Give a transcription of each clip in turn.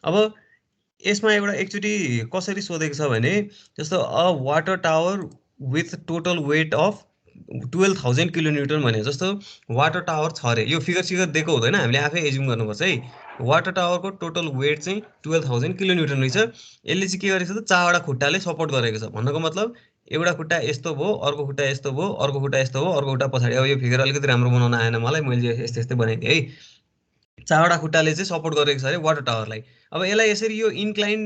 अब यसमा एउटा एकचोटि कसरी सोधेको छ भने जस्तो a water tower with total weight of 12,000 kilonewton भने जस्तो वाटर टावर छ अरे। यो फिगर सिगर दिएको हुँदैन, हामीले आफै एज्युम गर्नुपर्छ है। वाटर टावरको टोटल वेट चाहिँ 12,000 किलोन्युटन रहेछ। यसले चाहिँ के गरेको छ त, चारवटा खुट्टाले सपोर्ट गरेको छ। भन्नको मतलब एउटा खुट्टा यस्तो भयो, अर्को खुट्टा यस्तो भयो, अर्को खुट्टा यस्तो भयो, अर्को खुट्टा पछाडि। अब यो फिगर अलिकति राम्रो बनाउन आएन मलाई, मैले यस्तै यस्तै बनाइदिएँ है। चारवटा खुट्टाले चाहिँ सपोर्ट गरेको छ अरे वाटर टावरलाई। अब यसलाई यसरी यो इन्क्लाइन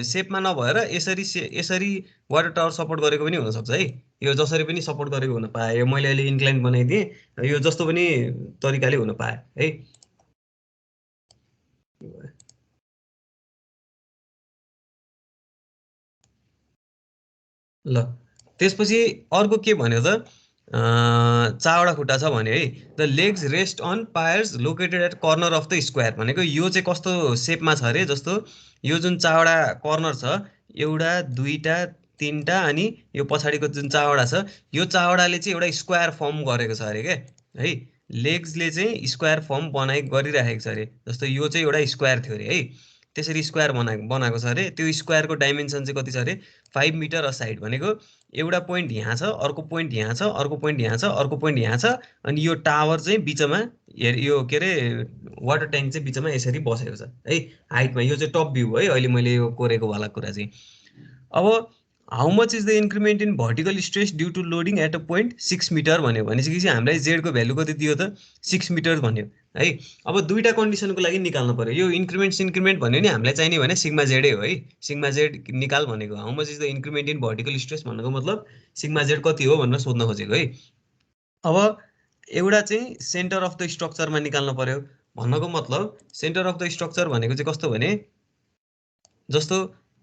सेपमा नभएर यसरी वाटर टावर सपोर्ट गरेको पनि हुनसक्छ है। यो जसरी पनि सपोर्ट गरेको हुन पाए। यो मैले अहिले इन्क्लाइन बनाइदिएँ, यो जस्तो पनि तरिकाले हुन पाए है। ल त्यसपछि अर्को के भन्यो त, चारवटा खुट्टा छ भन्यो है। The legs rest on piers located at corner of the square भनेको यो चाहिँ कस्तो सेपमा छ अरे, जस्तो यो जुन चारवटा कर्नर छ, एउटा दुईटा तिनटा अनि यो पछाडिको जुन चारवटा छ, यो चारवटाले चाहिँ एउटा स्क्वायर फर्म गरेको छ अरे के है। लेग्सले चाहिँ स्क्वायर फर्म गरिराखेको छ अरे। जस्तो यो चाहिँ एउटा स्क्वायर थियो अरे है, त्यसरी स्क्वायर बनाएको छ अरे। त्यो स्क्वायरको डाइमेन्सन चाहिँ कति छ अरे, 5 मिटर अ साइड भनेको एउटा पोइन्ट यहाँ छ, अर्को पोइन्ट यहाँ छ, अर्को पोइन्ट यहाँ छ, अर्को पोइन्ट यहाँ छ, अनि यो टावर चाहिँ बिचमा यो के अरे वाटर ट्याङ्क चाहिँ बिचमा यसरी बसेको छ है हाइटमा। यो चाहिँ टप भ्यू है अहिले मैले यो कोरेको वाला कुरा चाहिँ। अब how much is the increment in vertical stress due to loading at a point 6 metre भन्यो भनेपछि चाहिँ हामीलाई जेडको भ्यालु कति दियो त, 6 मिटर भन्यो है। अब दुईवटा कन्डिसनको लागि निकाल्नु पर्यो। यो इन्क्रिमेन्ट भन्यो नि हामीलाई चाहिने भने सिग्मा जेडै हो है। सिग्मा जेड निकाल भनेको how much is the increment in vertical stress भन्नुको मतलब सिग्मा जेड कति हो भनेर सोध्न खोजेको है। अब एउटा चाहिँ सेन्टर अफ द स्ट्रक्चरमा निकाल्नु पर्यो। भन्नको मतलब सेन्टर अफ द स्ट्रक्चर भनेको चाहिँ कस्तो भने जस्तो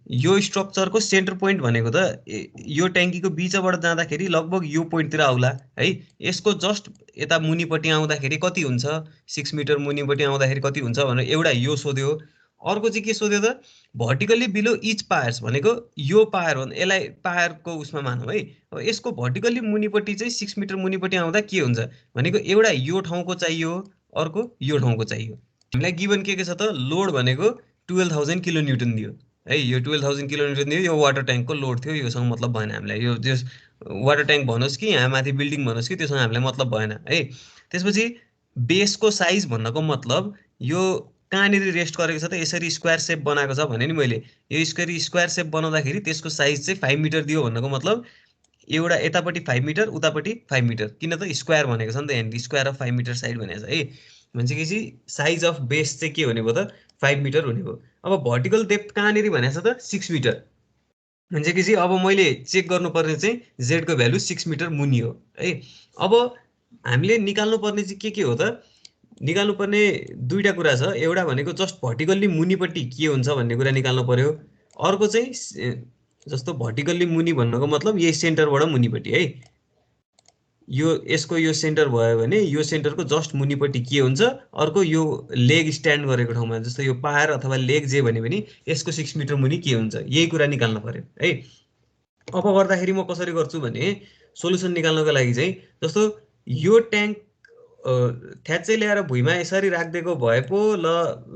यो स्ट्रक्चरको सेन्टर पोइन्ट भनेको त यो ट्याङ्कीको बिचबाट जाँदाखेरि लगभग यो पोइन्टतिर आउला है। यसको जस्ट यता मुनिपट्टि आउँदाखेरि कति हुन्छ, 6 मिटर मुनिपट्टि आउँदाखेरि कति हुन्छ भनेर एउटा यो सोध्यो। अर्को चाहिँ के सोध्यो त, भर्टिकल्ली बिलो इच पायर्स भनेको यो पायर हो, यसलाई पायरको उसमा मानौँ है। अब यसको भर्टिकल्ली मुनिपट्टि चाहिँ 6 मिटर मुनिपट्टि आउँदा के हुन्छ भनेको एउटा यो ठाउँको चाहियो, अर्को यो ठाउँको चाहियो। हामीलाई गिभन के छ त, लोड भनेको 12,000 किलोन्युटन दियो है। यो 12,000 किलोमिटर दियो, यो वाटर ट्याङ्कको लोड थियो। योसँग मतलब भएन हामीलाई। यो त्यस वाटर ट्याङ्क भनोस् कि यहाँ माथि बिल्डिङ भनोस् कि त्योसँग हामीलाई मतलब भएन है। त्यसपछि बेसको साइज भन्नको मतलब यो कहाँनिर रेस्ट गरेको छ त, यसरी स्क्वायर सेप बनाएको छ भने नि मैले, यो स्क्वायर सेप बनाउँदाखेरि त्यसको साइज चाहिँ 5 मिटर दियो भन्नको मतलब एउटा यतापट्टि 5 मिटर उतापट्टि 5 मिटर, किन त स्क्वायर भनेको छ नि त यहाँनिर, स्क्वायर अफ 5 मिटर साइड भनेको छ है। भनेपछि साइज अफ बेस चाहिँ के हुने भयो त, 5 मिटर हुने भयो। अब भर्टिकल डेप्थ कहाँनिर भनेको छ त, 6 मिटर। भनेपछि अब मैले चेक गर्नुपर्ने चाहिँ जेडको भ्यालु 6 मिटर मुनि हो है। अब हामीले निकाल्नुपर्ने चाहिँ के हो त, निकाल्नुपर्ने दुईवटा कुरा छ। एउटा भनेको जस्ट भर्टिकल्ली मुनिपट्टि के हुन्छ भन्ने कुरा निकाल्नु पर्यो। अर्को चाहिँ जस्तो भर्टिकल्ली मुनि भन्नुको मतलब यही सेन्टरबाट मुनिपट्टि है। यो यसको यो सेन्टर भयो भने यो सेन्टरको जस्ट मुनिपट्टि के हुन्छ, अर्को यो लेग स्ट्यान्ड गरेको ठाउँमा जस्तो यो पायर अथवा लेग जे भन्यो भने यसको 6 मिटर मुनि के हुन्छ, यही कुरा निकाल्नु पर्यो है। अब गर्दाखेरि म कसरी गर्छु भने सोलुसन निकाल्नको लागि चाहिँ जस्तो यो ट्याङ्क थ्याच्चै ल्याएर भुइँमा यसरी राखिदिएको भए पो ल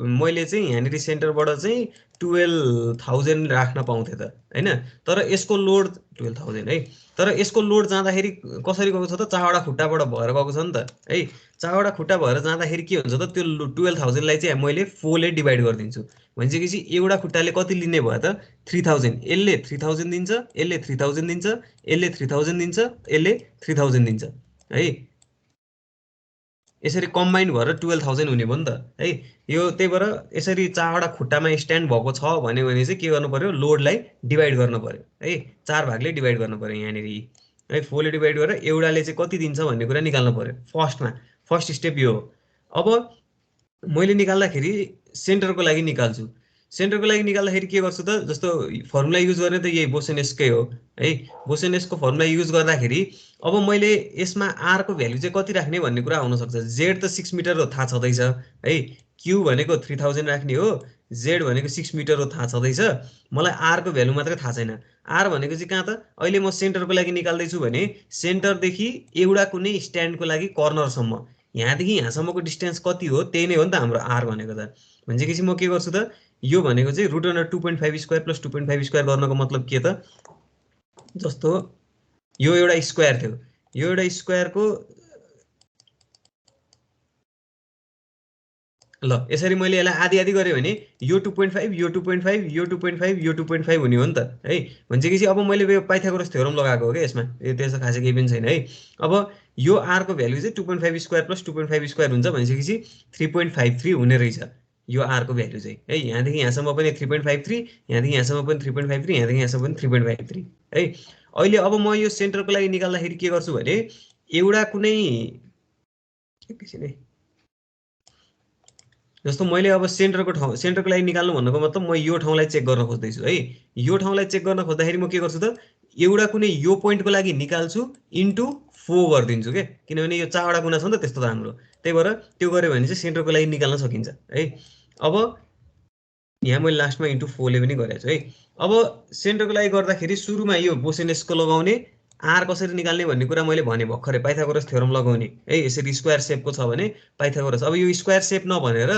मैले चाहिँ यहाँनिर सेन्टरबाट चाहिँ 12,000 राख्न पाउँथेँ त होइन। तर यसको लोड 12,000 है, तर यसको लोड जाँदाखेरि कसरी गएको छ त, चारवटा खुट्टाबाट भएर गएको छ नि त है। चारवटा खुट्टा भएर जाँदाखेरि के हुन्छ त, त्यो 12,000लाई चाहिँ मैले 4ले डिभाइड गरिदिन्छु। भनेपछि एउटा खुट्टाले कति लिने भयो त, 3,000। यसले 3,000 दिन्छ, यसले 3,000 दिन्छ, यसले 3,000 दिन्छ, यसले 3,000 दिन्छ है। यसरी कम्बाइन्ड भएर 12,000 हुने भयो नि त है। यो त्यही भएर यसरी चारवटा खुट्टामा स्ट्यान्ड भएको छ भन्यो भने चाहिँ के गर्नु पर्यो, लोडलाई डिभाइड गर्नु पर्यो है। 4 भागले डिभाइड गर्नु पर्यो यहाँनिर है। 4ले डिभाइड गरेर एउटाले चाहिँ कति दिन्छ भन्ने कुरा निकाल्नु पर्यो। फर्स्ट स्टेप यो हो। अब मैले निकाल्दाखेरि सेन्टरको लागि निकाल्छु। सेन्टरको लागि निकाल्दाखेरि के गर्छु त, जस्तो फर्मुला युज गर्ने त यही बोसेनेसकै हो है। बोसेनेसको फर्मुला युज गर्दाखेरि अब मैले यसमा आरको भ्यालु चाहिँ कति राख्ने भन्ने कुरा आउनसक्छ। जेड त 6 मिटर हो थाहा छँदैछ है, क्यु भनेको 3,000 राख्ने हो, जेड भनेको 6 मिटर हो थाहा छँदैछ। मलाई आरको भ्यालु मात्रै थाहा छैन। आर भनेको चाहिँ कहाँ त, अहिले म सेन्टरको लागि निकाल्दैछु भने सेन्टरदेखि एउटा कुनै स्ट्यान्डको लागि कर्नरसम्म यहाँदेखि यहाँसम्मको डिस्टेन्स कति हो, त्यही नै हो नि त हाम्रो आर भनेको त। भनेपछि म के गर्छु त, यो भनेको चाहिँ root under 2.5 square plus 2.5 square गर्नको मतलब के त, जस्तो यो एउटा स्क्वायर थियो, यो एउटा स्क्वायरको ल यसरी मैले यसलाई आधी आधी गरेँ भने यो 2.5 यो 2.5 यो 2.5 यो 2.5 हुने हो नि त है। भनेपछि अब मैले यो पाइथागोरस थ्योरम लगाएको हो क्या यसमा, त्यस्तो खासै केही पनि छैन है। अब यो आरको भ्यालु चाहिँ 2.5 स्क्वायर प्लस 2.5 स्क्वायर हुन्छ भनेपछि 3.53 हुने रहेछ यो आरको भ्यालु चाहिँ है। यहाँदेखि यहाँसम्म पनि 3.53, यहाँदेखि यहाँसम्म पनि 3.53, यहाँदेखि यहाँसम्म पनि 3.53 है। अहिले अब म यो सेन्टरको लागि निकाल्दाखेरि के गर्छु भने एउटा कुनै एकैछिन है, जस्तो मैले अब सेन्टरको लागि निकाल्नु भन्नुको मतलब म यो ठाउँलाई चेक गर्न खोज्दैछु है। यो ठाउँलाई चेक गर्न खोज्दाखेरि म के गर्छु त, एउटा कुनै यो पोइन्टको लागि निकाल्छु इन्टु 4 गरिदिन्छु के, किनभने यो 4वटा गुणा छ नि त त्यस्तो त हाम्रो, त्यही भएर त्यो गऱ्यो भने चाहिँ सेन्टरको लागि निकाल्न सकिन्छ है। अब यहाँ मैले लास्टमा इन्टु 4 ले पनि गरेको छु है। अब सेन्टरको लागि गर्दाखेरि सुरुमा यो बोसेनेसको लगाउने, आर कसरी निकाल्ने भन्ने कुरा मैले भने भर्खरै पाइथागोरस थ्योरम लगाउने है। यसरी स्क्वायर सेपको छ भने पाइथागोरस, अब यो स्क्वायर सेप नभनेर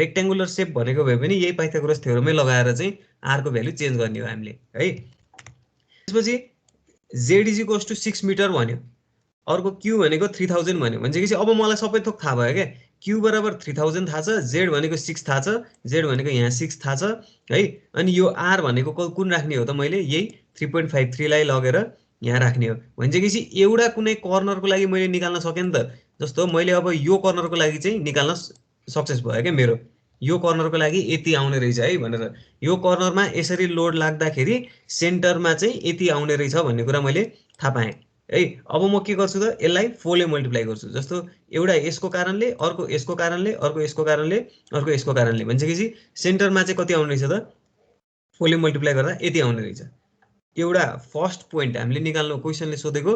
रेक्ट्याङ्गुलर सेप भनेको भए पनि यही पाइथागोरस थ्योरमै लगाएर चाहिँ आरको भ्यालु चेन्ज गर्ने हो हामीले है। त्यसपछि Z is equals to 6 metre भन्यो, अर्को क्यू भनेको 3000 भन्यो भनेपछि अब मलाई सबै थोक थाहा भयो क्या। क्यू बराबर 3000 थाहा छ, जेड भनेको 6 थाहा छ, जेड भनेको यहाँ 6 थाहा छ है। अनि यो आर भनेको कुन राख्ने हो त, मैले यही 3.53 लाई लगेर यहाँ राख्ने हो भनेपछि एउटा कुनै कर्नरको लागि मैले निकाल्न सकेँ नि त। जस्तो मैले अब यो कर्नरको लागि चाहिँ निकाल्न सक्सेस भयो क्या मेरो, यो कर्नरको लागि यति आउने रहेछ है भनेर, यो कर्नरमा यसरी लोड लाग्दाखेरि सेन्टरमा चाहिँ यति आउने रहेछ भन्ने कुरा मैले थाहा पाएँ है। अब म के गर्छु त, यसलाई 4 ले मल्टिप्लाई गर्छु, जस्तो एउटा यसको कारणले, अर्को यसको कारणले, अर्को यसको कारणले, अर्को यसको कारणले भनेपछि सेन्टरमा चाहिँ कति आउने रहेछ त, 4 ले मल्टिप्लाई गर्दा यति आउने रहेछ। एउटा फर्स्ट पोइन्ट हामीले निकाल्नु, क्वेसनले सोधेको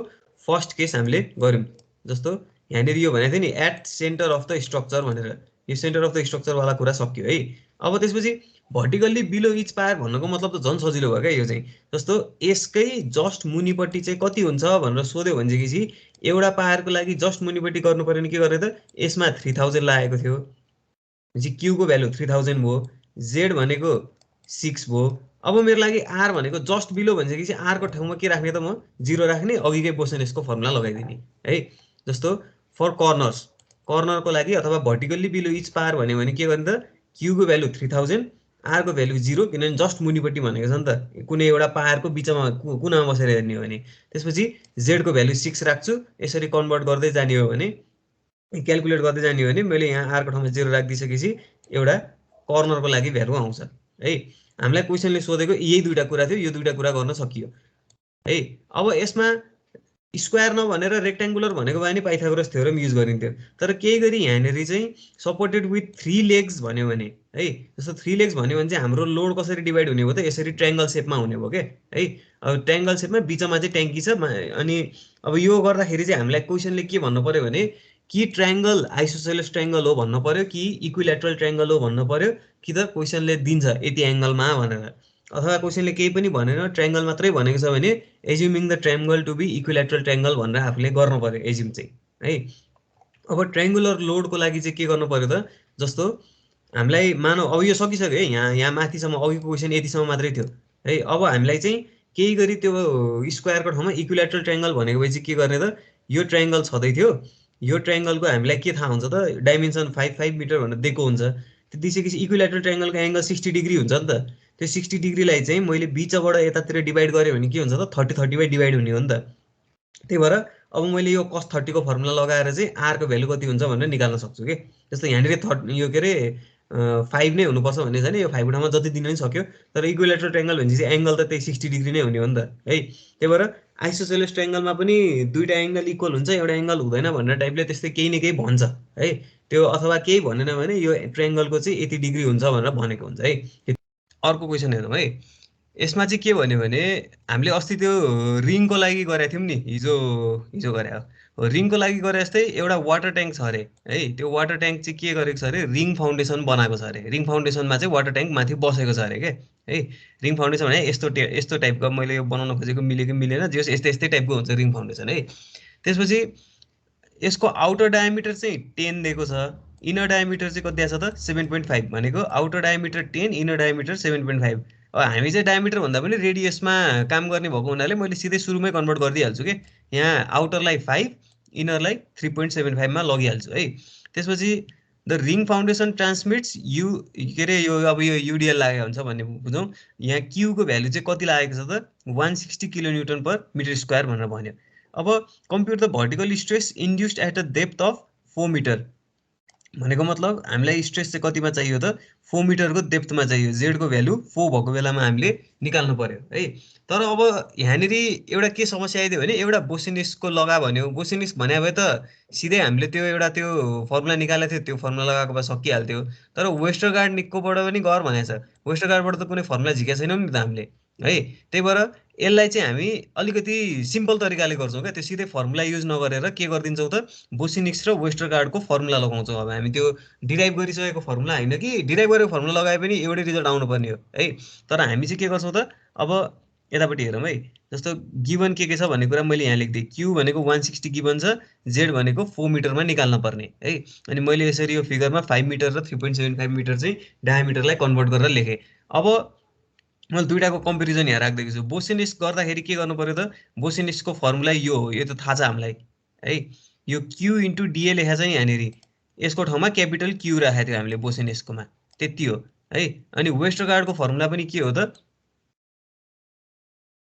फर्स्ट केस हामीले गऱ्यौँ। जस्तो यहाँनिर यो भनेको थियो नि at centre of the structure भनेर, यो सेन्टर अफ द स्ट्रक्चरवाला कुरा सक्यो है। अब त्यसपछि भर्टिकल्ली बिलो इच पायर भन्नुको मतलब त झन् सजिलो भयो क्या यो चाहिँ। जस्तो यसकै जस्ट मुनिपट्टि चाहिँ कति हुन्छ भनेर सोध्यो भनेदेखि एउटा पायरको लागि जस्ट मुनिपट्टि गर्नु पर्यो भने के गर्ने त, यसमा 3000 लागेको थियो भनेपछि क्यूको भ्यालु 3000 भयो, जेड भनेको 6 भयो। अब मेरो लागि आर भनेको जस्ट बिलो भनेपछि आरको ठाउँमा के राख्ने त, म 0 राख्ने, अघिकै बोसेनेसको फर्मुला लगाइदिने है। जस्तो फर कर्नर्स, कर्नरको लागि अथवा भर्टिकल्ली बिलो इच पायर भन्यो भने के गर्ने त, क्यूको भ्यालु 3000, आरको भ्यालु 0, किनभने जस्ट मुनिपट्टि भनेको छ नि त, कुनै एउटा पायरको बिचमा कुनामा बसेर हेर्ने हो भने। त्यसपछि जेडको भ्यालु 6 राख्छु, यसरी कन्भर्ट गर्दै जाने हो भने, क्यालकुलेट गर्दै जाने हो भने मैले यहाँ आरको ठाउँमा 0 राखिदिइसकेपछि एउटा कर्नरको लागि भ्यालु आउँछ है। हामीलाई क्वेसनले सोधेको यही दुईवटा कुरा थियो, यो दुईवटा कुरा गर्न सकियो है। अब यसमा स्क्वायर नभनेर रेक्ट्याङ्गुलर भनेको भए नि पाइथागोरस थ्योरम युज गरिन्थ्यो, तर केही गरी यहाँनिर चाहिँ सपोर्टेड विथ 3 लेग्स भन्यो भने है, जस्तो 3 लेग्स भन्यो भने चाहिँ हाम्रो लोड कसरी डिभाइड हुने भयो त, यसरी ट्रायङ्गल सेपमा हुने भयो क्या है। अब ट्रायङ्गल सेपमा बिचमा चाहिँ ट्याङ्की छ, अनि अब यो गर्दाखेरि चाहिँ हामीलाई क्वेसनले के भन्नु पर्यो भने कि ट्रायङ्गल आइसोसेलेस ट्रायङ्गल हो भन्नु पर्यो कि इक्विल्याटरल ट्रायङ्गल हो भन्नु पर्यो, कि त क्वेसनले दिन्छ यति एङ्गलमा भनेर, अथवा क्वेसनले केही पनि भनेन ट्रायङ्गल मात्रै भनेको छ भने assuming the triangle to be equilateral triangle भनेर आफूले गर्नु पर्यो एज्युम चाहिँ है। अब ट्रायङ्गुलर लोडको लागि चाहिँ के गर्नु पर्यो त, जस्तो हामीलाई मानौ अब यो सकिसक्यो है, यहाँ माथिसम्म अघिको क्वेसन यतिसम्म मात्रै थियो है। अब हामीलाई चाहिँ केही गरी त्यो स्क्वायरको ठाउँमा इक्विल्याटरल ट्रायङ्गल भनेको भए चाहिँ के गर्ने त, यो ट्रायङ्गल छँदै थियो, यो ट्रायङ्गलको हामीलाई के थाहा हुन्छ त, डाइमेन्सन 5 मिटर भनेर दिएको हुन्छ, त्यो दिइसकेपछि इक्विल्याटरल ट्रायङ्गलको एङ्गल 60 डिग्री हुन्छ नि त, त्यो 60 डिग्रीलाई चाहिँ मैले बिचबाट यतातिर डिभाइड गरेँ भने के हुन्छ त, 30 डिभाइड हुने हो नि त। त्यही भएर अब मैले यो cos 30 को फर्मुला लगाएर चाहिँ आरको भ्यालु कति हुन्छ भनेर निकाल्न सक्छु कि। जस्तो यहाँनिर यो के अरे 5 नै हुनुपर्छ भन्ने छैन, यो 5 को ठाउँमा जति दिन पनि सक्यो, तर इक्विल्याटरल ट्रायङ्गल भनेपछि एङ्गल त त्यही 60 डिग्री नै हुने हो नि त है। त्यही भएर आइसोसेलेस ट्रायङ्गलमा पनि दुईवटा एङ्गल इक्वल हुन्छ, एउटा एङ्गल हुँदैन भनेर टाइपले त्यस्तै केही न केही भन्छ है त्यो, अथवा केही भनेन भने यो ट्रायङ्गलको चाहिँ यति डिग्री हुन्छ भनेर भनेको हुन्छ है। अर्को क्वेसन हेरौँ है। यसमा चाहिँ के भन्यो भने हामीले अस्ति त्यो रिङको लागि गरेका थियौँ नि, हिजो गरे हो, रिङको लागि गरे जस्तै एउटा वाटर ट्याङ्क छ अरे है। त्यो वाटर ट्याङ्क चाहिँ के गरेको छ अरे, रिङ फाउन्डेसन बनाएको छ अरे, रिङ फाउन्डेसनमा चाहिँ वाटर ट्याङ्क माथि बसेको छ अरे के है। रिङ फाउन्डेसन भने यस्तो टाइपको, मैले यो बनाउन खोजेको मिलेको मिलेन, जे यस्तै टाइपको हुन्छ रिङ फाउन्डेसन है। त्यसपछि यसको आउटर डायमिटर चाहिँ 10 दिएको छ इनर डायमिटर चाहिँ कति आएको छ त 7.5 भनेको आउटर डायमिटर 10 इनर डायमिटर 7.5 अब हामी चाहिँ डायमिटर भन्दा पनि रेडियसमा काम गर्ने भएको हुनाले मैले सिधै सुरुमै कन्भर्ट गरिदिइहाल्छु के यहाँ आउटरलाई 5 इनरलाई 3.75 मा लगिहाल्छु है त्यसपछि द रिङ फाउन्डेसन ट्रान्समिट्स यु के अरे यो अब यो युडिएल लागेको हुन्छ भन्ने बुझौँ यहाँ क्यूको भ्यालु चाहिँ कति लागेको छ त 160 किलोन्युटन पर मिटर स्क्वायर भनेर भन्यो अब compute the vertical stress induced at a depth of 4 metre भनेको मतलब हामीलाई स्ट्रेस चाहिँ कतिमा चाहियो त 4 मिटरको डेप्थमा चाहियो जेडको भ्यालु 4 भएको बेलामा हामीले निकाल्नु पर्यो है तर अब यहाँनिर एउटा के समस्या आइदियो भने एउटा बोसिनिसको लगा भन्यो बोसिनिस भने भए त सिधै हामीले त्यो एउटा त्यो फर्मुला निकालेको थियो त्यो फर्मुला लगाएको भए सकिहाल्थ्यो तर वेस्टरगार्ड निकोबाट पनि गर भनेको छ वेस्टरगार्डबाट त कुनै फर्मुला झिकेको छैनौँ नि त हामीले है त्यही भएर यसलाई चाहिँ हामी अलिकति सिम्पल तरिकाले गर्छौँ क्या त्यो सिधै फर्मुला युज नगरेर के गरिदिन्छौँ त बोसिनिक्स र वेस्टरगार्डको फर्मुला लगाउँछौँ अब हामी त्यो डिराइभ गरिसकेको फर्मुला होइन कि डिराइभ गरेको फर्मुला लगाए पनि एउटै रिजल्ट आउनुपर्ने हो है तर हामी चाहिँ के गर्छौँ त अब यतापट्टि हेरौँ है जस्तो गिभन के छ भन्ने कुरा मैले यहाँ लेखिदिएँ क्यू भनेको 160 गिभन छ जेड भनेको 4 मिटरमा निकाल्न पर्ने है अनि मैले यसरी यो फिगरमा 5 मिटर र 3.75 मिटर चाहिँ डायमिटरलाई कन्भर्ट गरेर लेखेँ अब मैले दुइटाको कम्पेरिजन यहाँ राखिदिएको छु बोसिनिस गर्दाखेरि के गर्नु पर्यो त बोसिनिसको फर्मुला यो हो यो त थाहा छ हामीलाई है यो क्यू इन्टु डिए लेखा छ यहाँनिर यसको ठाउँमा क्यापिटल क्यू राखेको थियो हामीले बोसिनिसकोमा त्यति हो है अनि वेस्टरगार्डको फर्मुला पनि के हो त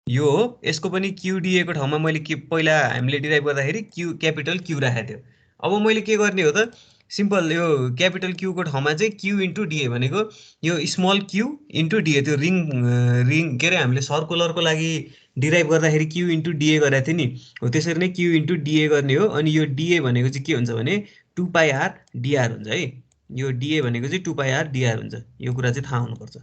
यो हो यसको पनि क्यू डिएको ठाउँमा मैले के पहिला हामीले डिराइभ गर्दाखेरि क्यू क्यापिटल क्यू राखेको थियो अब मैले के गर्ने हो त सिम्पल यो क्यापिटल क्यूको ठाउँमा चाहिँ क्यू इन्टु डिए भनेको यो स्मल क्यू इन्टु डिए त्यो रिङ के अरे हामीले सर्कुलरको लागि डिराइभ गर्दाखेरि क्यू इन्टु डिए गरेको थियो नि हो त्यसरी नै क्यू इन्टु डिए गर्ने हो अनि यो डिए भनेको चाहिँ के हुन्छ भने 2πr डिआर हुन्छ है यो डिए भनेको चाहिँ 2πr डिआर हुन्छ यो कुरा चाहिँ थाहा हुनुपर्छ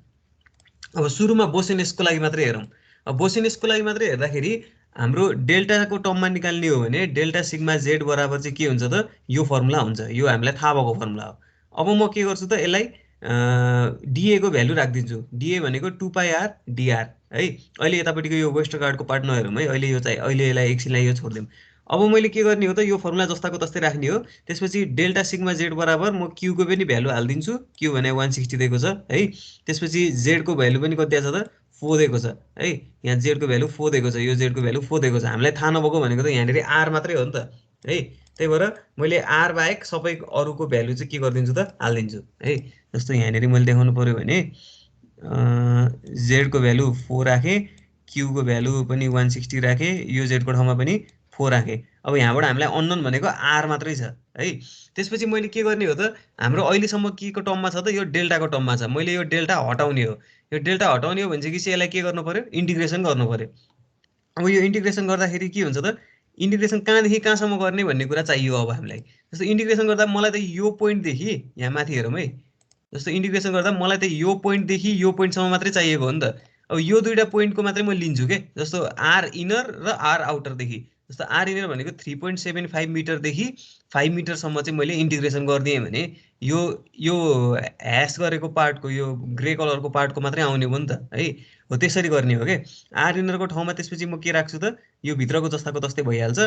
अब सुरुमा बोसिनेसको लागि मात्रै हेरौँ अब बोसिनेसको लागि मात्रै हेर्दाखेरि हाम्रो डेल्टाको टर्ममा निकाल्ने हो भने डेल्टा सिग्मा जेड बराबर चाहिँ के हुन्छ त यो फर्मुला हुन्छ यो हामीलाई थाहा भएको फर्मुला हो अब म के गर्छु त यसलाई डिएको भ्यालु राखिदिन्छु डिए भनेको 2πr डिआर है अहिले यतापट्टिको यो वेस्टरगार्डको पार्ट नहेरौँ है अहिले यो चाहिँ अहिले यसलाई एकछिनलाई यो छोडिदिउँ अब मैले के गर्ने हो त यो फर्मुला जस्ताको तस्तै राख्ने हो त्यसपछि डेल्टा सिग्मा जेड बराबर म क्यूको पनि भ्यालु हालिदिन्छु क्यू भने 160 दिएको छ है त्यसपछि जेडको भ्यालु पनि कति आएको छ त 4 दिएको छ है यहाँ जेडको भ्यालु 4 दिएको छ यो जेडको भ्यालु 4 दिएको छ हामीलाई थाहा नभएको भनेको त यहाँनिर आर मात्रै हो नि त है त्यही भएर मैले आर बाहेक सबै अरूको भ्यालु चाहिँ के गरिदिन्छु त हालिदिन्छु है जस्तो यहाँनिर मैले देखाउनु पर्यो भने जेडको भ्यालु 4 राखेँ क्यूको भ्यालु पनि 160 राखेँ यो जेडको ठाउँमा पनि 4 राखेँ अब यहाँबाट हामीलाई अननोन भनेको आर मात्रै छ है त्यसपछि मैले के गर्ने हो त हाम्रो अहिलेसम्म के को टर्ममा छ त यो डेल्टाको टर्ममा छ मैले यो डेल्टा हटाउने हो यो डेल्टा हटाउने हो भनेपछि यसलाई के गर्नु पर्यो इन्टिग्रेसन गर्नु पर्यो अब यो इन्टिग्रेसन गर्दाखेरि के हुन्छ त इन्टिग्रेसन कहाँदेखि कहाँसम्म गर्ने भन्ने कुरा चाहियो अब हामीलाई जस्तो इन्टिग्रेसन गर्दा मलाई त यो पोइन्टदेखि यहाँ माथि हेरौँ है जस्तो इन्टिग्रेसन गर्दा मलाई त यो पोइन्टदेखि यो पोइन्टसम्म मात्रै चाहिएको हो नि त अब यो दुईवटा पोइन्टको मात्रै म लिन्छु के जस्तो आर इनर र आर आउटरदेखि जस्तो आर इनर भनेको 3.75 मिटरदेखि 5 मिटरसम्म चाहिँ मैले इन्टिग्रेसन गरिदिएँ भने यो यो ह्यास गरेको पार्टको यो ग्रे कलरको पार्टको मात्रै आउने हो नि त है हो त्यसरी गर्ने हो क्या आर इनरको ठाउँमा त्यसपछि म के राख्छु त यो भित्रको जस्ताको तस्तै भइहाल्छ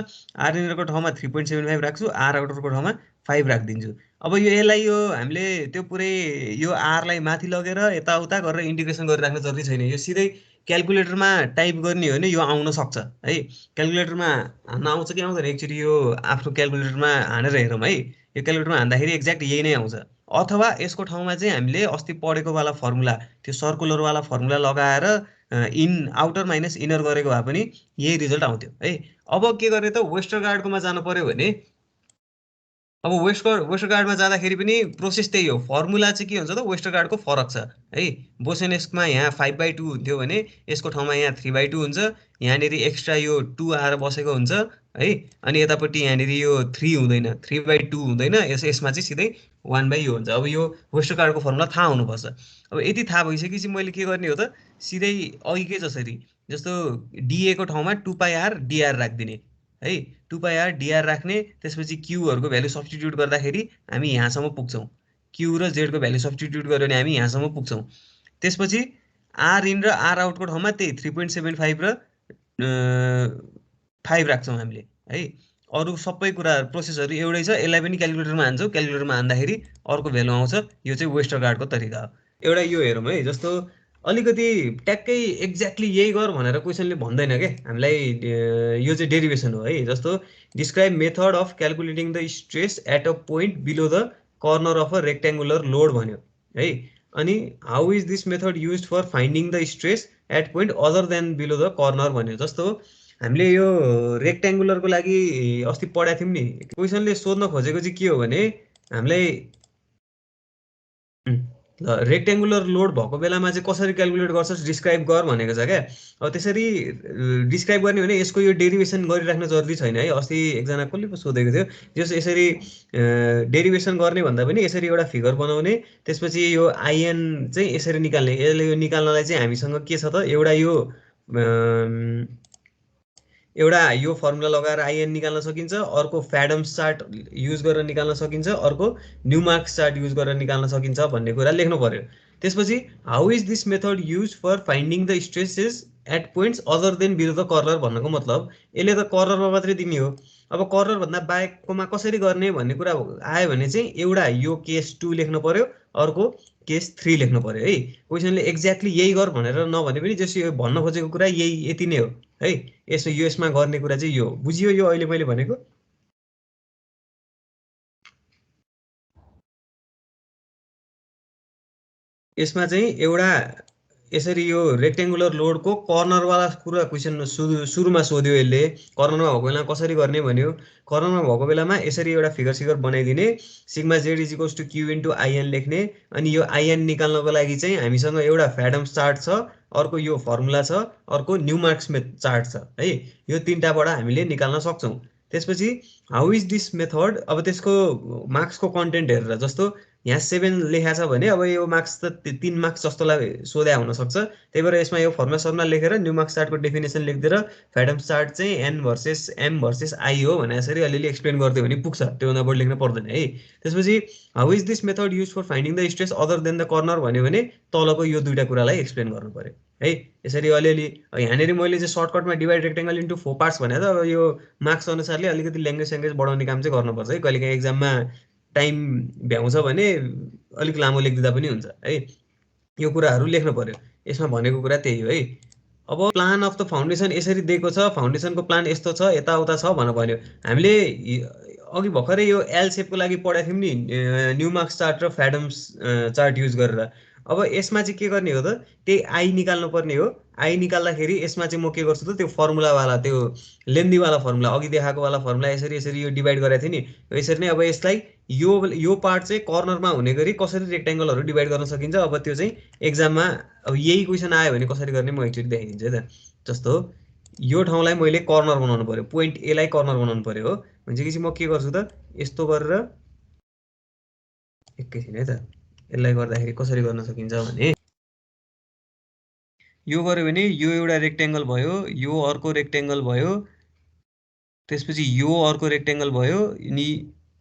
आर इनरको ठाउँमा 3.75 राख्छु आर आउटरको ठाउँमा 5 राखिदिन्छु अब यो यसलाई यो हामीले त्यो पुरै यो आरलाई माथि लगेर यताउता गरेर इन्टिग्रेसन गरिराख्न जरुरी छैन यो सिधै क्यालकुलेटरमा टाइप गर्ने हो भने यो आउन सक्छ है क्यालकुलेटरमा हान्न आउँछ कि आउँदैन एकचोटि यो आफ्नो क्यालकुलेटरमा हानेर हेरौँ है यो क्यालकुलेटरमा हान्दाखेरि एक्ज्याक्ट यही नै आउँछ अथवा यसको ठाउँमा चाहिँ हामीले अस्ति पढेको वाला फर्मुला त्यो सर्कुलरवाला फर्मुला लगाएर इन आउटर माइनस इनर गरेको भए पनि यही रिजल्ट आउँथ्यो है अब के गर्ने त वेस्टरगार्डकोमा जानु पर्यो भने अब वेस्टरगार्डमा जाँदाखेरि पनि प्रोसेस त्यही हो फर्मुला चाहिँ के हुन्छ त वेस्टरगार्डको फरक छ है बोसेनेस्कमा यहाँ 5/2 हुन्थ्यो भने यसको ठाउँमा यहाँ 3/2 हुन्छ यहाँनिर एक्स्ट्रा यो 2 आएर बसेको हुन्छ है अनि यतापट्टि यहाँनिर यो 3 हुँदैन 3/2 हुँदैन यसमा चाहिँ सिधै 1/u हुन्छ अब यो वेस्टरगार्डको फर्मुला थाहा हुनुपर्छ अब यति थाहा भइसकेपछि मैले के गर्ने हो त सिधै अघिकै जसरी जस्तो डिएको ठाउँमा 2πr डिआर राखिदिने है 2πr डिआर राख्ने त्यसपछि क्यूहरूको भ्यालु सब्स्टिट्युट गर्दाखेरि हामी यहाँसम्म पुग्छौँ क्यू र जेडको भ्यालु सब्स्टिट्युट गऱ्यो भने हामी यहाँसम्म पुग्छौँ त्यसपछि आर इन र आर आउटको ठाउँमा त्यही 3.75 र 5 राख्छौँ हामीले है अरू सबै कुरा प्रोसेसहरू एउटै छ, यसलाई पनि क्यालकुलेटरमा हान्छौ, क्यालकुलेटरमा हान्दाखेरि अर्को भेल्यु आउँछ। यो चाहिँ वेस्टरगार्डको तरिका हो। एउटा यो हेरौँ है, जस्तो अलिकति ट्याक्कै एक्ज्याक्टली यही गर भनेर क्वेसनले भन्दैन क्या हामीलाई। यो चाहिँ डेरिभेसन हो है। जस्तो describe method of calculating the stress at a point below the corner of a rectangular load भन्यो है। अनि how is this method use for finding the stress at point other than below the corner भन्यो। जस्तो हामीले यो रेक्ट्याङ्गुलरको लागि अस्ति पढाएको थियौँ नि, क्वेसनले सोध्न खोजेको चाहिँ के हो भने हामीलाई रेक्ट्याङ्गुलर लोड भएको बेलामा चाहिँ कसरी क्यालकुलेट गर्छस् डिस्क्राइब गर भनेको छ क्या। अब त्यसरी डिस्क्राइब गर्ने भने यसको यो डेरिभेसन गरिराख्न जरुरी छैन है। अस्ति एकजना कसले पो सोधेको थियो, जस यसरी डेरिभेसन गर्ने भन्दा पनि यसरी एउटा फिगर बनाउने, त्यसपछि यो आइएन चाहिँ यसरी निकाल्ने। यसले यो निकाल्नलाई चाहिँ हामीसँग के छ त, एउटा यो फर्मुला लगाएर आइएन निकाल्न सकिन्छ, अर्को फ्याडम्स चार्ट युज गरेर निकाल्न सकिन्छ, अर्को न्युमार्क्स चार्ट युज गरेर निकाल्न सकिन्छ भन्ने कुरा लेख्नु पर्यो। त्यसपछि how is this method use for finding the stresses at points other than below the corner भन्नको मतलब यसले त कर्नरमा मात्रै दिने हो। अब कर्नर भन्दा बाहेककोमा कसरी गर्ने भन्ने कुरा आयो भने चाहिँ एउटा यो केस 2 लेख्नु पर्यो, अर्को केस 3 लेख्नु पर्यो है। क्वेसनले एक्ज्याक्टली यही गर भनेर नभने पनि जस यो भन्न खोजेको कुरा यति नै हो है। यसमा गर्ने कुरा चाहिँ यो बुझियो, यो अहिले मैले भनेको। यसमा चाहिँ एउटा यसरी यो रेक्ट्याङ्गुलर लोडको कर्नरवाला कुरा क्वेसन सुरुमा सोध्यो यसले। कर्नरमा भएको बेलामा कसरी गर्ने भन्यो। कर्नरमा भएको बेलामा यसरी एउटा फिगर सिगर बनाइदिने, sigma z is equals to q into I N लेख्ने। अनि यो आइएन निकाल्नको लागि चाहिँ हामीसँग एउटा फ्याडम्स चार्ट छ, अर्को यो फर्मुला छ, अर्को न्युमार्क्स चार्ट छ है। यो तीनटाबाट हामीले निकाल्न सक्छौँ। त्यसपछि हाउ इज दिस मेथड, अब त्यसको मार्क्सको कन्टेन्ट हेरेर, जस्तो यहाँ 7 लेखा छ भने अब यो मार्क्स त 3 मार्क्स जस्तोलाई सोध्या हुनसक्छ। त्यही भएर यसमा यो फर्मुला लेखेर न्युमार्क्स चार्टको डेफिनेसन लेखिदिएर फ्याडम्स चार्ट चाहिँ N versus M versus I हो भने यसरी अलिअलि एक्सप्लेन गरिदियो भने पुग्छ, त्योभन्दा बढी लेख्न पर्दैन है। त्यसपछि how is this method use for finding the stress other than the corner भन्यो भने तलको यो दुईवटा कुरालाई एक्सप्लेन गर्नु पर्यो है। यसरी अलिअलि यहाँनिर मैले चाहिँ सर्टकटमा डिभाइड रेक्टेङ्गल इन्टु 4 पार्ट्स भने त अब यो मार्क्स अनुसारले अलिकति ल्याङ्ग्वेज स्याङ्ग्वेज बढाउने काम चाहिँ गर्नुपर्छ है। कहिलेकाहीँ एक्जाममा टाइम भ्याउँछ भने अलिक लामो लेखिदिँदा पनि हुन्छ है। यो कुराहरू लेख्नु पर्यो। यसमा भनेको कुरा त्यही हो है। अब प्लान अफ द फाउन्डेसन यसरी दिएको छ, फाउन्डेसनको प्लान यस्तो छ, यताउता छ भनेर भन्यो। हामीले अघि भर्खरै यो एल सेपको लागि पढाएको थियौँ नि, न्युमार्क्स चार्ट र फ्याडम्स चार्ट युज गरेर। अब यसमा चाहिँ के गर्ने हो त, त्यही आई निकाल्नु पर्ने हो। आई निकाल्दाखेरि यसमा चाहिँ म के गर्छु त, त्यो फर्मुलावाला, त्यो लेन्दीवाला फर्मुला, अघि देखाएको वाला फर्मुला यसरी यसरी यो डिभाइड गरेको थिएँ नि, यसरी नै अब यसलाई यो पार्ट चाहिँ कर्नरमा हुने गरी कसरी रेक्ट्याङ्गलहरू डिभाइड गर्न सकिन्छ। अब त्यो चाहिँ एक्जाममा अब यही क्वेसन आयो भने कसरी गर्ने म एकचोटि देखाइदिन्छु है त। जस्तो यो ठाउँलाई मैले कर्नर बनाउनु पर्यो, पोइन्ट एलाई कर्नर बनाउनु पर्यो हो भनेपछि म के गर्छु त, यस्तो गरेर एकैछिन है त, यसलाई गर्दाखेरि कसरी गर्न सकिन्छ भने यो गर्यो भने यो एउटा रेक्ट्याङ्गल भयो, यो अर्को रेक्ट्याङ्गल भयो, त्यसपछि यो अर्को रेक्ट्याङ्गल भयो, अनि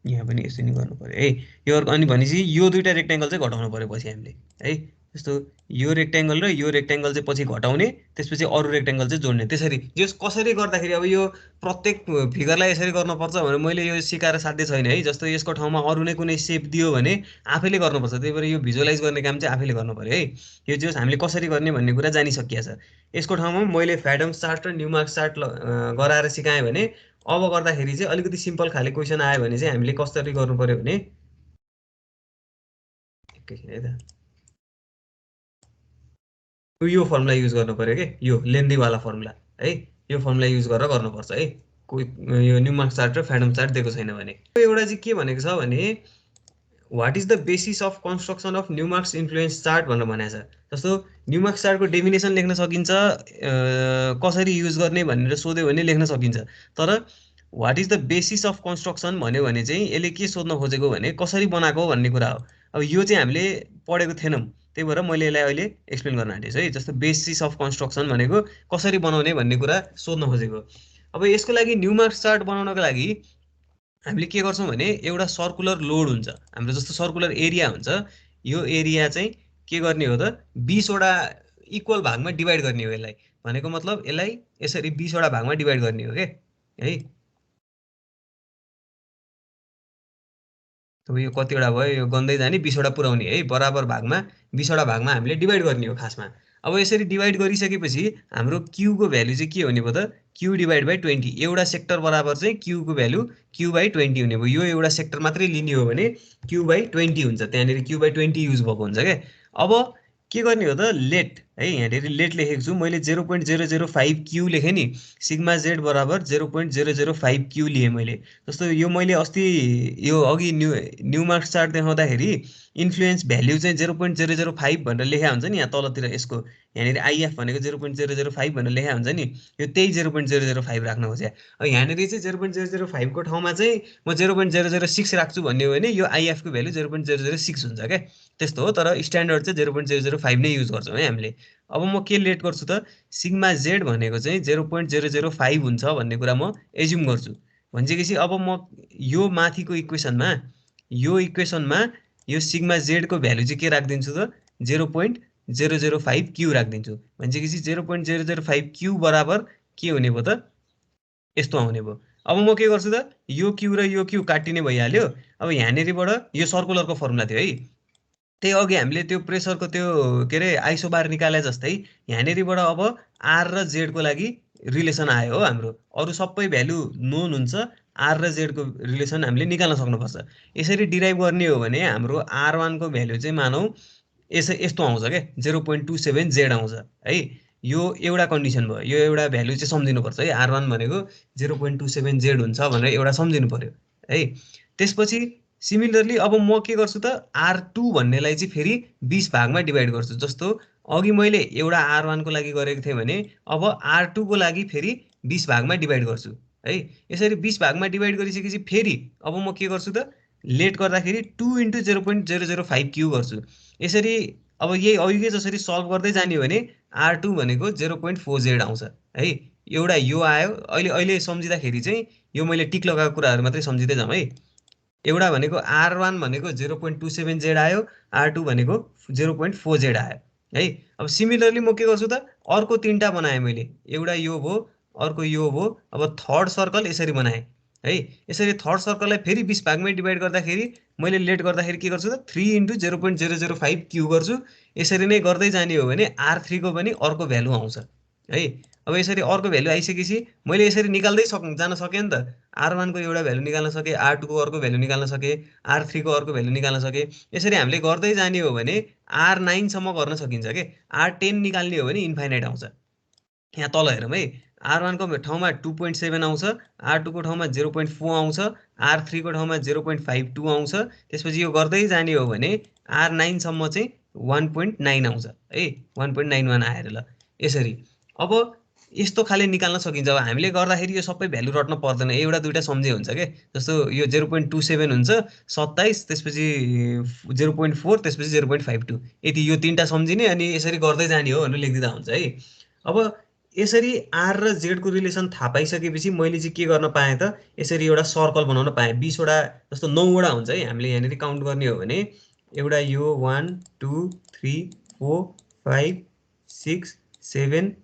यहाँ पनि यसरी नै गर्नु पर्यो है। यो अर्को, अनि भनेपछि यो दुईवटा रेक्ट्याङ्गल चाहिँ घटाउनु पर्यो पछि हामीले है। जस्तो यो रेक्ट्याङ्गल र यो रेक्ट्याङ्गल चाहिँ पछि घटाउने, त्यसपछि अरू रेक्ट्याङ्गल चाहिँ जोड्ने। त्यसरी जस कसरी गर्दाखेरि अब यो प्रत्येक फिगरलाई यसरी गर्नुपर्छ भने मैले यो सिकाएर साध्य छैन है। जस्तो यसको ठाउँमा अरू नै कुनै सेप दियो भने आफैले गर्नुपर्छ। त्यही भएर यो भिजुअलाइज गर्ने काम चाहिँ आफैले गर्नु पर्यो है। यो जस हामीले कसरी गर्ने भन्ने कुरा जानिसकिया छ। यसको ठाउँमा मैले फ्याडम्स चार्ट र न्युमार्क्स चार्ट गराएर सिकाएँ भने अब गर्दाखेरि चाहिँ अलिकति सिम्पल खाले क्वेसन आयो भने चाहिँ हामीले कसरी गर्नु पर्यो भने एकैछिन है त, यो फर्मुला युज गर्नु पर्यो कि यो लेन्दीवाला फर्मुला है। यो फर्मुला युज गरेर गर्नुपर्छ है, यो न्युमार्क्स चार्ट र फ्याडम चार्ट दिएको छैन भने। एउटा चाहिँ के भनेको छ भने what is the basis of construction of Newmark's influence chart भनेर भनेको छ। जस्तो न्युमार्क्स चार्टको डेफिनेसन लेख्न सकिन्छ, कसरी युज गर्ने भनेर सोध्यो भने लेख्न सकिन्छ। तर what is the basis of construction भन्यो भने चाहिँ यसले के सोध्न खोजेको भने कसरी बनाएको भन्ने कुरा हो। अब यो चाहिँ हामीले पढेको थिएनौँ, त्यही भएर मैले यसलाई अहिले एक्सप्लेन गर्न आँटेछु है। जस्तो बेसिस अफ कन्स्ट्रक्सन भनेको कसरी बनाउने भन्ने कुरा सोध्न खोजेको। अब यसको लागि न्युमार्क्स चार्ट बनाउनको लागि हामीले के गर्छौँ भने एउटा सर्कुलर लोड हुन्छ हाम्रो, जस्तो सर्कुलर एरिया हुन्छ। यो एरिया चाहिँ के गर्ने हो त, 20 वटा इक्वल भागमा डिभाइड गर्ने हो। यसलाई भनेको मतलब यसलाई यसरी 20 वटा भागमा डिभाइड गर्ने हो के है। अब यो कतिवटा भयो, यो गन्दै जाने 20 वटा पुऱ्याउने है, बराबर भागमा 20 वटा भागमा हामीले डिभाइड गर्ने हो खासमा। अब यसरी डिभाइड गरिसकेपछि हाम्रो क्यूको भ्यालु चाहिँ के हुने भयो त, क्यू डिभाइड बाई 20। एउटा सेक्टर बराबर चाहिँ क्यूको भ्यालु क्यू बाई 20 हुने भयो। यो एउटा सेक्टर मात्रै लिने हो भने क्यू बाई 20 हुन्छ, त्यहाँनिर क्यू बाई 20 युज भएको हुन्छ क्या। अब के गर्ने हो त, लेट है, यहाँनिर लेट लेखेको छु मैले, 0.005 क्यू लेखेँ नि, सिग्मा जेड बराबर 0.005 क्यू लिएँ मैले। जस्तो यो मैले अस्ति यो अघि न्यू मार्क्स चार्ट देखाउँदाखेरि इन्फ्लुएन्स भ्याल्यु चाहिँ 0.005 भनेर लेखा हुन्छ नि यहाँ तलतिर, यसको यहाँनिर आइएफ भनेको 0.005 भनेर लेखा हुन्छ नि, यो त्यही 0.005 राख्न खोजेँ। अब यहाँनिर चाहिँ 0.005 को ठाउँमा चाहिँ म 0.006 राख्छु भन्ने हो भने यो आइएफको भ्यालु 0.006 हुन्छ क्या, त्यस्तो हो। तर स्ट्यान्डर्ड चाहिँ 0.005 नै युज गर्छौँ है हामीले। अब म के लेट गर्छु त, सिग्मा जेड भनेको चाहिँ 0.005 हुन्छ भन्ने कुरा म एज्युम गर्छु। भनिसकेपछि अब म यो माथिको इक्वेसनमा यो सिग्मा जेडको भ्यालु चाहिँ के राखिदिन्छु त, 0.005 क्यू राखिदिन्छु। भनिसकेपछि 0.005 क्यू बराबर के हुने भयो त, यस्तो आउने भयो। अब म के गर्छु त, यो क्यू र यो क्यू काटिने भइहाल्यो। अब यहाँनिरबाट यो सर्कुलरको फर्मुला थियो है, त्यही अघि हामीले त्यो प्रेसरको त्यो के अरे आइसोबार निकाले जस्तै यहाँनिरबाट अब आर र जेडको लागि रिलेसन आयो हो हाम्रो। अरू सबै भ्यालु नोन हुन्छ, आर र जेडको रिलेसन हामीले निकाल्न सक्नुपर्छ। यसरी डिराइभ गर्ने हो भने हाम्रो R1 को भ्यालु चाहिँ मानौ यस्तो आउँछ क्या, 0.27 जेड आउँछ है। यो एउटा कन्डिसन भयो, यो एउटा भ्यालु चाहिँ सम्झिनुपर्छ है, R1 भनेको 0.27 जेड हुन्छ भनेर एउटा सम्झिनु पर्यो है। त्यसपछि सिमिलरली अब म के गर्छु त, R2 भन्नेलाई चाहिँ फेरि 20 भागमा डिभाइड गर्छु। जस्तो अघि मैले एउटा R1 को लागि गरेको थिएँ भने अब R2 को लागि फेरि 20 भागमा डिभाइड गर्छु है। यसरी 20 भागमा डिभाइड गरिसकेपछि फेरि अब म के गर्छु त, लेट गर्दाखेरि 2 इन्टु 0.005 क्यू गर्छु। यसरी अब यही अघिकै जसरी सल्भ गर्दै जाने हो भने R2 भनेको 0.4 जेड आउँछ है। एउटा यो आयो, अहिले सम्झिँदाखेरि चाहिँ यो मैले टिक लगाएको कुराहरू मात्रै सम्झिँदै जाउँ है। एउटा भनेको R1 भनेको 0.27 जेड आयो, R2 भनेको 0.4 जेड आयो है। अब सिमिलरली म के गर्छु त, अर्को 3टा बनाएँ मैले, एउटा यो भयो, अर्को यो भयो। अब थर्ड सर्कल यसरी बनाएँ है। यसरी थर्ड सर्कललाई फेरि 20 भागमै डिभाइड गर्दाखेरि मैले लेट गर्दाखेरि के गर्छु त, 3 इन्टु 0.005 क्यू गर्छु। यसरी नै गर्दै जाने हो भने R3 को पनि अर्को भ्यालु आउँछ है। अब यसरी अर्को भ्यालु आइसकेपछि मैले यसरी निकाल्दै जान सकेँ नि त, R1 को एउटा भ्यालु निकाल्न सकेँ, R2 को अर्को भ्यालु निकाल्न सकेँ, R3 को अर्को भ्यालु निकाल्न सकेँ। यसरी हामीले गर्दै जाने हो भने R9 सम्म गर्न सकिन्छ के। R10 निकाल्ने हो भने इन्फाइनाइट आउँछ। यहाँ तल हेरौँ है, R1 को ठाउँमा 2.7 आउँछ, R2 को ठाउँमा 0.4 आउँछ, R3 को ठाउँमा 0.52 आउँछ। त्यसपछि यो गर्दै जाने हो भने R9 सम्म चाहिँ 1.9 आउँछ है, 1.91 आएर ल यसरी। अब यस्तो खाले निकाल्न सकिन्छ। अब हामीले गर्दाखेरि यो सबै भ्यालु रट्न पर्दैन, एउटा दुइटा सम्झे हुन्छ के। जस्तो यो 0.27 हुन्छ 27, त्यसपछि 0.4, त्यसपछि 0.52, यति यो 3टा सम्झिने अनि यसरी गर्दै जाने हो भनेर लेखिदिँदा हुन्छ है। अब यसरी आर र जेडको रिलेसन थाहा पाइसकेपछि मैले चाहिँ के गर्न पाएँ त, यसरी एउटा सर्कल बनाउन पाएँ। 20 वटा जस्तो 9 वटा हुन्छ है, हामीले यहाँनिर काउन्ट गर्ने हो भने एउटा यो 1 2 3 4 5 6 7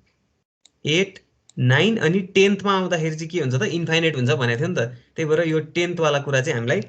8 9 अनि 10th मा आउँदाखेरि चाहिँ के हुन्छ त, इन्फाइनाइट हुन्छ भनेको थियो नि त। त्यही भएर यो 10th वाला कुरा चाहिँ हामीलाई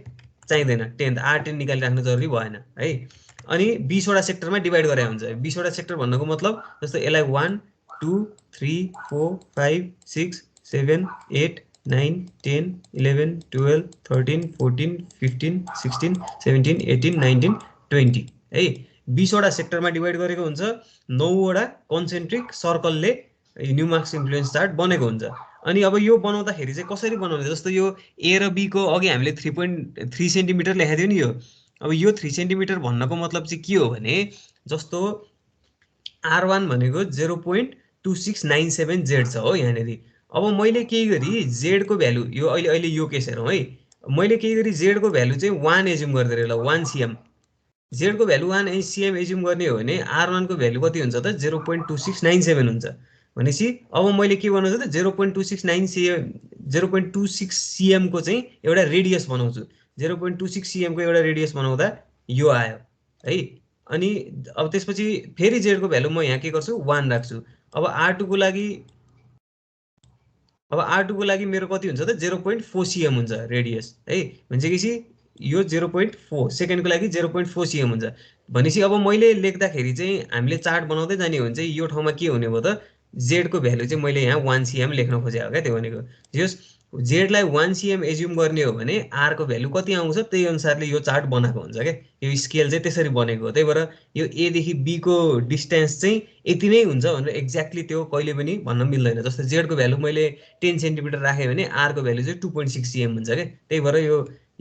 चाहिँदैन, 10th R10 निकालिराख्नु जरुरी भएन है। अनि 20 वटा सेक्टरमा डिभाइड गरे हुन्छ। 20 वटा सेक्टर भन्नुको मतलब जस्तो यसलाई 1 2 3 4 5 6 7 8 9 10 11 12 13 14 15 16 17 18 19 20 है। 20 वटा सेक्टरमा डिभाइड गरेको हुन्छ। 9 वटा कन्सेन्ट्रिक सर्कलले न्यू मार्क्स इन्फ्लुएन्स चार्ट बनेको हुन्छ। अनि अब यो बनाउँदाखेरि चाहिँ कसरी बनाउने, जस्तो यो ए र बी को अघि हामीले 3.3 सेन्टिमिटर लेखेको थियो नि यो। अब यो 3 सेन्टिमिटर भन्नको मतलब चाहिँ के हो भने जस्तो R1 भनेको 0.2697 जेड छ हो यहाँनिर। अब मैले केही गरी जेडको भ्यालु यो अहिले यो केस हेरौँ है, मैले केही गरी जेडको भ्यालु चाहिँ 1 एज्युम गरिदिएर ल 1 सिएम, जेडको भ्यालु 1 सिएम एज्युम गर्ने हो भने R1 को भ्यालु कति हुन्छ त, 0.2697 हुन्छ। भनेपछि अब मैले के बनाउँछु त, 0.26 सिएम को चाहिँ एउटा रेडियस बनाउँछु। 0.26 सिएम को एउटा रेडियस बनाउँदा यो आयो है। अनि अब त्यसपछि फेरि जेडको भ्यालु म यहाँ के गर्छु, 1 राख्छु। अब R2 को लागि मेरो कति हुन्छ त, 0.4 सिएम हुन्छ रेडियस है। भनिसकेपछि यो 0.4 सेकेन्डको लागि 0.4 cm हुन्छ भनेपछि अब मैले लेख्दाखेरि चाहिँ हामीले चार्ट बनाउँदै जाने हो भने चाहिँ यो ठाउँमा के हुने भयो त जेडको भ्यालु चाहिँ मैले यहाँ 1 cm लेख्न खोजेँ हो क्या त्यो भनेको जस जेडलाई 1 cm एज्युम गर्ने हो भने आरको भ्यालु कति आउँछ त्यही अनुसारले यो चार्ट बनाएको हुन्छ क्या यो स्केल चाहिँ त्यसरी बनेको हो त्यही भएर यो एदेखि बीको डिस्टेन्स चाहिँ यति नै हुन्छ भनेर एक्ज्याक्टली त्यो कहिले पनि भन्न मिल्दैन जस्तो जेडको भ्यालु मैले 10 सेन्टिमिटर राखेँ भने आरको भ्यालु चाहिँ 2.6 cm हुन्छ क्या त्यही भएर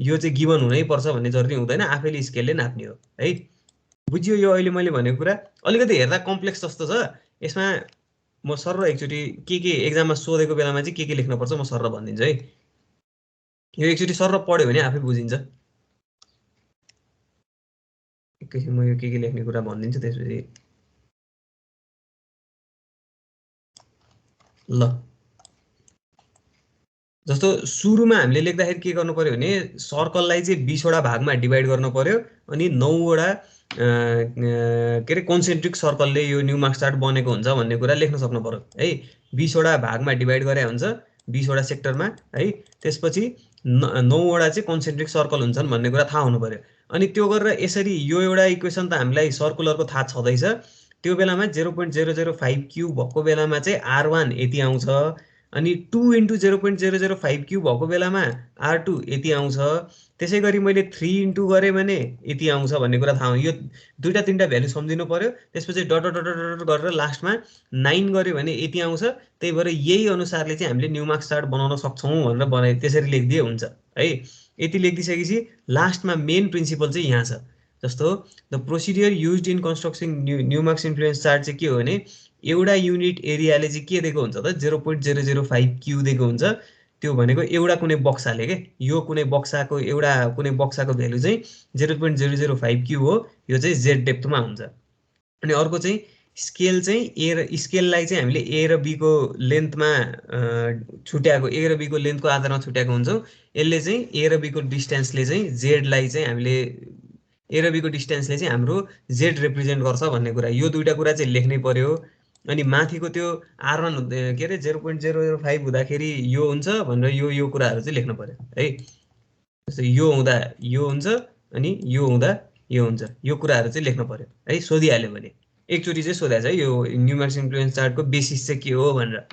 यो चाहिँ गिभन हुनैपर्छ भन्ने जरुरी हुँदैन आफैले स्केलले नाप्ने हो है बुझ्यो यो अहिले मैले भनेको कुरा अलिकति हेर्दा कम्प्लेक्स जस्तो छ यसमा म सर एकचोटि के एक्जाममा सोधेको बेलामा चाहिँ के लेख्नुपर्छ म सर भनिदिन्छु है यो एकचोटि सर पढ्यो भने आफै बुझिन्छ एकैछिन म यो के लेख्ने कुरा भनिदिन्छु त्यसपछि ल जस्तो सुरुमा हामीले लेख्दाखेरि के गर्नु पर्यो भने सर्कललाई चाहिँ 20 वटा भागमा डिभाइड गर्नु पर्यो अनि 9 वटा के अरे कन्सेन्ट्रिक सर्कलले यो न्युमार्क चार्ट बनेको हुन्छ भन्ने कुरा लेख्न सक्नु पर्यो है 20 वटा भागमा डिभाइड गरे हुन्छ 20 वटा सेक्टरमा है त्यसपछि 9 वटा चाहिँ कन्सेन्ट्रिक सर्कल हुन्छन् भन्ने कुरा थाहा हुनु पर्यो अनि त्यो गरेर यसरी यो एउटा इक्वेसन त हामीलाई सर्कुलरको थाहा छँदैछ त्यो बेलामा 0.005 क्युब भएको बेलामा चाहिँ R1 यति आउँछ अनि 2 × 0.005 क्युब भएको बेलामा R2 यति आउँछ त्यसै गरी मैले 3 इन्टु गरेँ भने यति आउँछ भन्ने कुरा थाहा यो दुईटा तिनटा भ्यालु सम्झिनु पर्यो त्यसपछि डट डट डट गरेर लास्टमा 9 गर्यो भने यति आउँछ त्यही भएर यही अनुसारले चाहिँ हामीले न्युमार्क चार्ट बनाउन सक्छौँ भनेर बनाए त्यसरी लेखिदिए हुन्छ है यति लेखिदिसकेपछि लास्टमा मेन प्रिन्सिपल चाहिँ यहाँ छ जस्तो the procedure used in constructing Newmark influence chart चाहिँ के हो भने एउटा युनिट एरियाले चाहिँ के दिएको हुन्छ त 0.005 क्यु दिएको हुन्छ त्यो भनेको एउटा कुनै बक्साले के यो कुनै बक्साको एउटा कुनै बक्साको भ्यालु चाहिँ 0.005 क्यु हो यो चाहिँ जेड डेप्थमा हुन्छ अनि अर्को चाहिँ स्केल चाहिँ ए र स्केललाई चाहिँ हामीले ए र बीको लेन्थमा छुट्याएको ए र बीको लेन्थको आधारमा छुट्याएको हुन्छौँ यसले चाहिँ ए र बीको डिस्टेन्सले चाहिँ जेडलाई चाहिँ हामीले ए र बीको डिस्टेन्सले चाहिँ हाम्रो जेड रिप्रेजेन्ट गर्छ भन्ने कुरा यो दुईटा कुरा चाहिँ लेख्नै पर्यो अनि माथिको त्यो R1 के अरे 0.005 हुँदाखेरि यो हुन्छ भनेर यो कुराहरू चाहिँ लेख्नु पर्यो है जस्तो यो हुँदा यो हुन्छ अनि यो हुँदा यो हुन्छ यो कुराहरू चाहिँ लेख्नु पर्यो है सोधिहाल्यो भने एकचोटि चाहिँ सोधेको छ है यो न्युमार्क इन्फ्लुएन्स चार्टको बेसिस चाहिँ के हो भनेर